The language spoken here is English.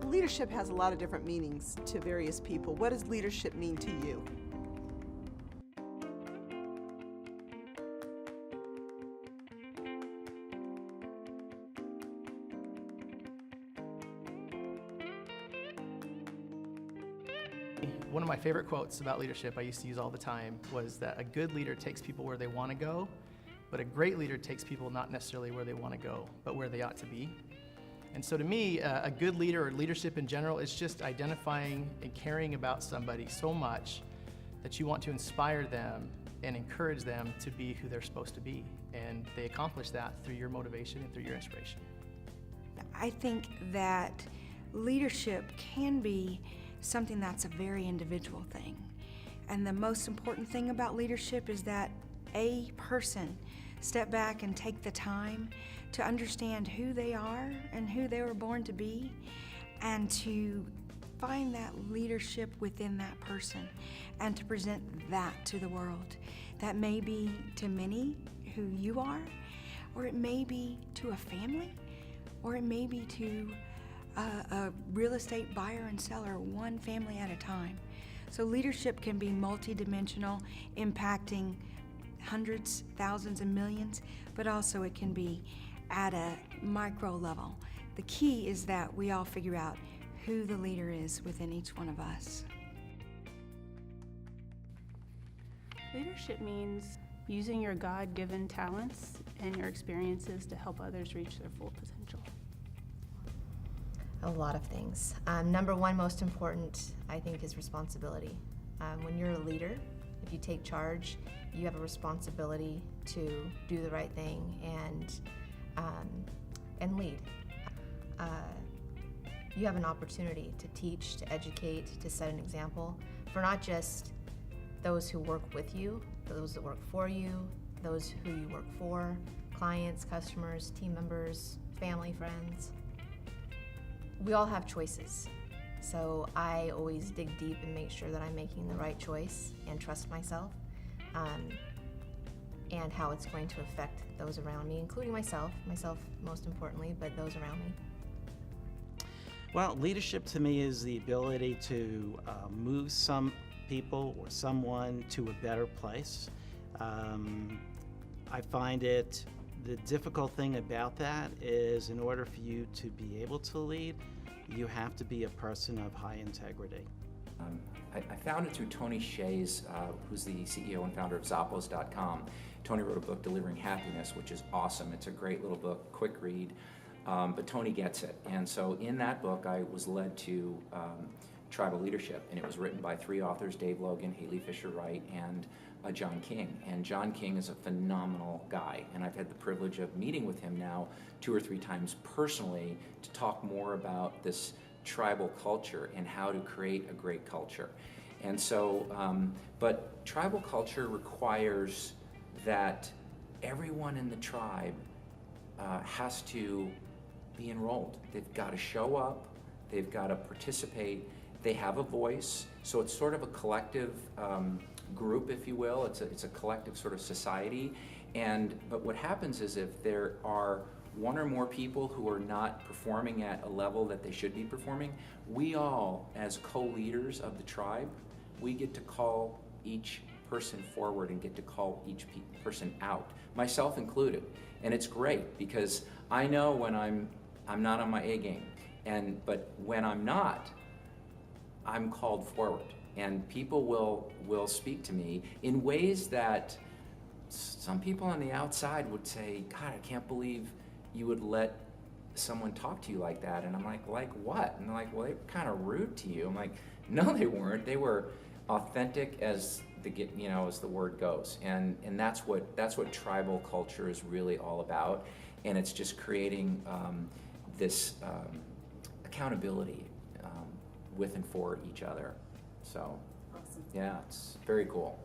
Leadership has a lot of different meanings to various people. What does leadership mean to you? One of my favorite quotes about leadership I used to use all the time was that a good leader takes people where they want to go, but a great leader takes people not necessarily where they want to go, but where they ought to be. And so to me, a good leader or leadership in general is just identifying and caring about somebody so much that you want to inspire them and encourage them to be who they're supposed to be. And they accomplish that through your motivation and through your inspiration. I think that leadership can be something that's a very individual thing. And the most important thing about leadership is that a person step back and take the time to understand who they are and who they were born to be, and to find that leadership within that person and to present that to the world. That may be to many who you are, or it may be to a family, or it may be to a real estate buyer and seller, one family at a time. So leadership can be multidimensional, impacting hundreds, thousands, and millions, but also it can be at a micro level. The key is that we all figure out who the leader is within each one of us. Leadership means using your God-given talents and your experiences to help others reach their full potential. A lot of things. Number one, most important, I think, is responsibility. When you're a leader, if you take charge, you have a responsibility to do the right thing and lead. You have an opportunity to teach, to educate, to set an example for not just those who work with you, those that work for you, those who you work for, clients, customers, team members, family, friends. We all have choices, so I always dig deep and make sure that I'm making the right choice and trust myself and how it's going to affect those around me, including myself most importantly, but those around me. Well, leadership to me is the ability to move some people or someone to a better place. I find the difficult thing about that is in order for you to be able to lead, you have to be a person of high integrity. I found it through Tony Hsieh's, who's the CEO and founder of Zappos.com. Tony wrote a book, Delivering Happiness, which is awesome. It's a great little book, quick read, but Tony gets it. And so in that book, I was led to tribal leadership, and it was written by 3 authors, Dave Logan, Haley Fisher-Wright, and John King. And John King is a phenomenal guy, and I've had the privilege of meeting with him now 2 or 3 times personally to talk more about this tribal culture and how to create a great culture. And so, but tribal culture requires that everyone in the tribe has to be enrolled. They've got to show up, they've got to participate, they have a voice, so it's sort of a collective group, if you will. It's a collective sort of society. But what happens is if there are 1 or more people who are not performing at a level that they should be performing, we all, as co-leaders of the tribe, we get to call each person forward and get to call each person out, myself included. And it's great because I know when I'm not on my A game, but when I'm not, I'm called forward. And people will speak to me in ways that some people on the outside would say, God, I can't believe you would let someone talk to you like that. And I'm like what? And they're like, well, they were kind of rude to you. I'm like, no, they weren't. They were authentic as the word goes. And that's what tribal culture is really all about. And it's just creating this accountability with and for each other. So, awesome. Yeah, it's very cool.